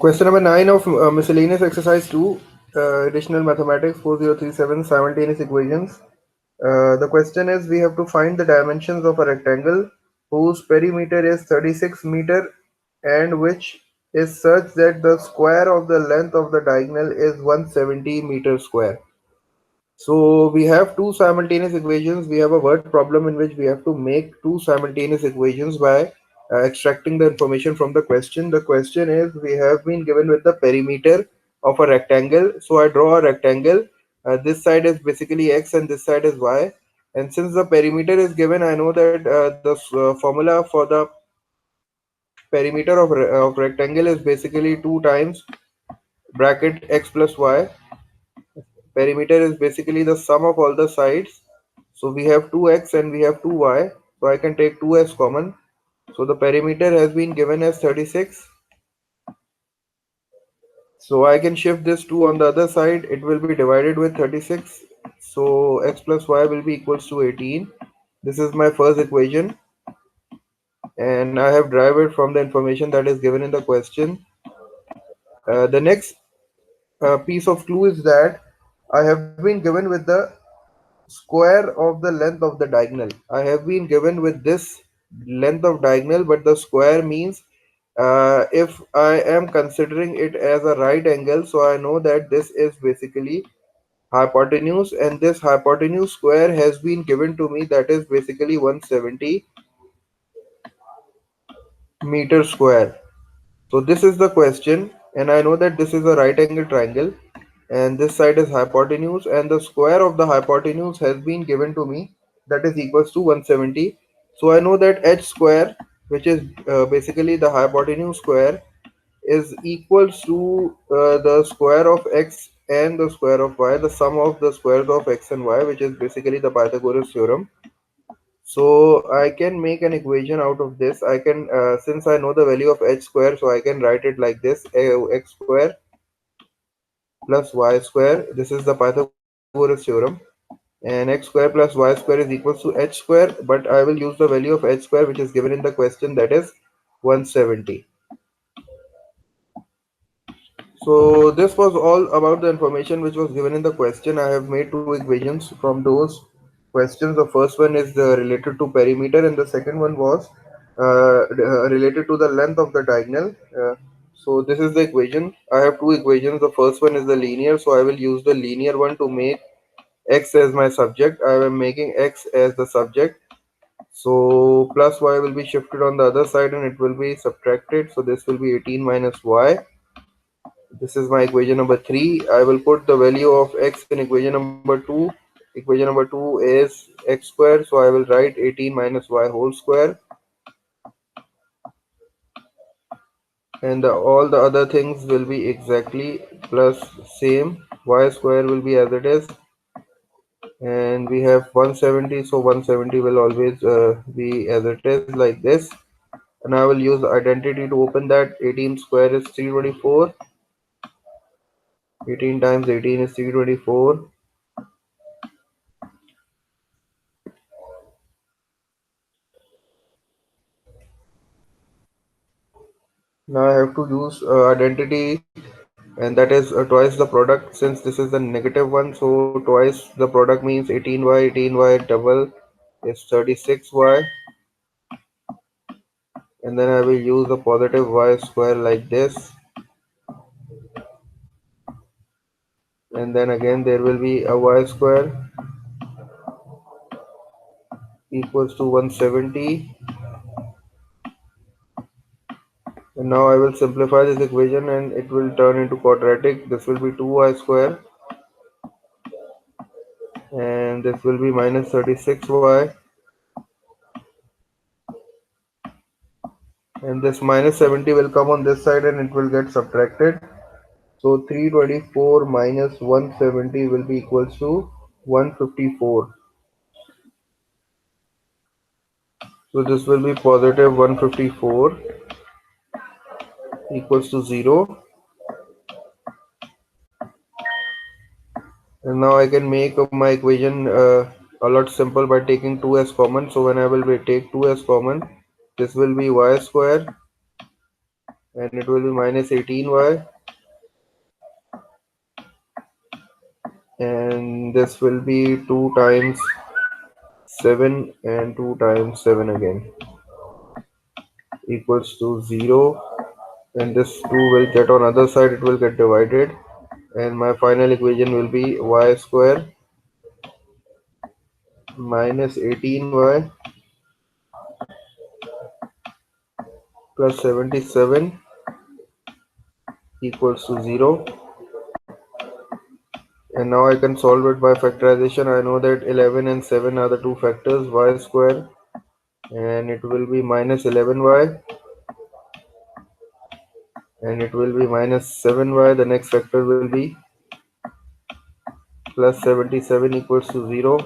Question number 9 of miscellaneous exercise 2, additional mathematics 4037 simultaneous equations. The question is we have to find the dimensions of a rectangle whose perimeter is 36 meter and which is such that the square of the length of the diagonal is 170 meter square. So we have two simultaneous equations. We have a word problem in which we have to make two simultaneous equations by extracting the information from the question. The question is we have been given with the perimeter of a rectangle. So I draw a rectangle. This side is basically x and this side is y. And since the perimeter is given, I know that the formula for the perimeter of rectangle is basically 2 times bracket x plus y. Perimeter is basically the sum of all the sides. So we have 2x and we have 2y. So I can take 2 as common. So the perimeter has been given as 36. So I can shift this 2 on the other side. It will be divided with 36. So x plus y will be equals to 18. This is my first equation. And I have derived it from the information that is given in the question. The next piece of clue is that I have been given with the square of the length of the diagonal. I have been given with this length of diagonal, but the square means if I am considering it as a right angle, so I know that this is basically hypotenuse, and this hypotenuse square has been given to me, that is basically 170 meter square. So this is the question, and I know that this is a right angle triangle, and this side is hypotenuse, and the square of the hypotenuse has been given to me, that is equals to 170. So I know that h square, which is basically the hypotenuse square, is equals to the square of x and the square of y, the sum of the squares of x and y, which is basically the Pythagoras theorem. So I can make an equation out of this. I can, since I know the value of h square, so I can write it like this: x square plus y square. This is the Pythagoras theorem. And x square plus y square is equals to h square, but I will use the value of h square which is given in the question, that is 170. So this was all about the information which was given in the question. I have made two equations from those questions. The first one is related to perimeter, and the second one was related to the length of the diagonal. So this is the equation. I have two equations. The first one is the linear, so I will use the linear one to make x as my subject. I am making x as the subject. So plus y will be shifted on the other side and it will be subtracted. So this will be 18 minus y. This is my equation number 3. I will put the value of x in equation number 2. Equation number 2 is x square, so I will write 18 minus y whole square. And all the other things will be exactly plus same. Y square will be as it is. And we have 170, so 170 will always be as it is, like this. And I will use the identity to open that. 18 square is 324. 18 times 18 is 324. Now I have to use identity, and that is twice the product. Since this is the negative one, so twice the product means 18y. 18y double is 36y, and then I will use a positive y square like this, and then again there will be a y square equals to 170. And now I will simplify this equation and it will turn into quadratic. This will be 2y square, and this will be minus 36y, and this minus 70 will come on this side and it will get subtracted. So 324 minus 170 will be equals to 154. So this will be positive 154 equals to 0. And now I can make my equation a lot simple by taking 2 as common. So when I will take 2 as common, this will be y square and it will be minus 18y, and this will be 2 times 7 and 2 times 7 again equals to 0, and this 2 will get on other side, it will get divided, and my final equation will be y square minus 18y plus 77 equals to 0. And now I can solve it by factorization. I know that 11 and 7 are the two factors, y square, and it will be minus 11y, and it will be minus 7y. The next factor will be plus 77 equals to 0.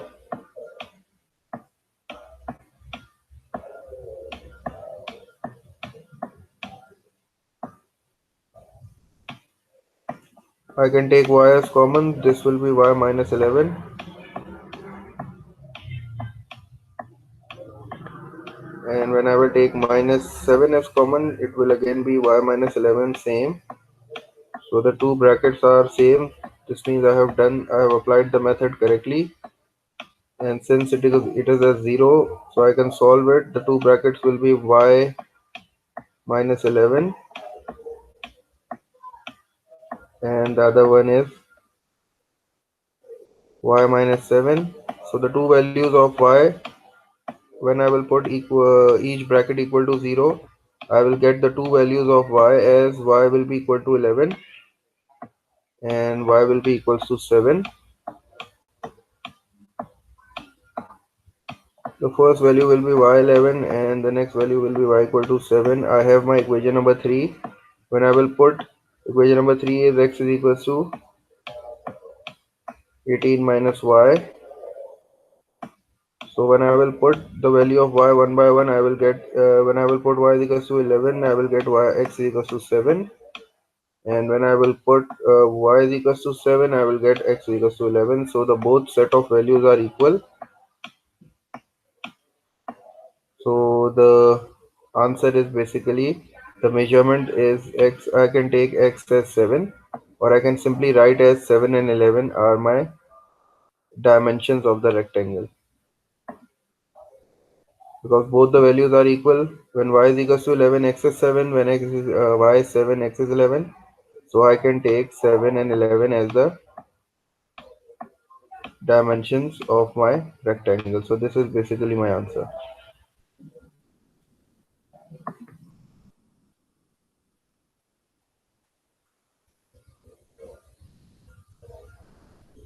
I can take y as common. This will be y minus 11. And when I will take minus 7 as common, it will again be y minus 11 same. So the two brackets are same. This means I have applied the method correctly. And since it is a 0, so I can solve it. The two brackets will be y minus 11, and the other one is y minus 7. So the two values of y, when I will put each bracket equal to 0, I will get the two values of y as y will be equal to 11 and y will be equals to 7. The first value will be y11 and the next value will be y equal to 7. I have my equation number 3. When I will put equation number 3 is x is equals to 18 minus y. So when I will put the value of y one by one, I will get when I will put y is equals to 11, I will get x is equals to 7. And when I will put y is equals to 7, I will get x is equals to 11. So the both set of values are equal. So the answer is basically the measurement is x. I can take x as 7, or I can simply write as 7 and 11 are my dimensions of the rectangle, because both the values are equal. When y is equals to 11, x is 7. When y is 7, x is 11. So I can take 7 and 11 as the dimensions of my rectangle. So this is basically my answer.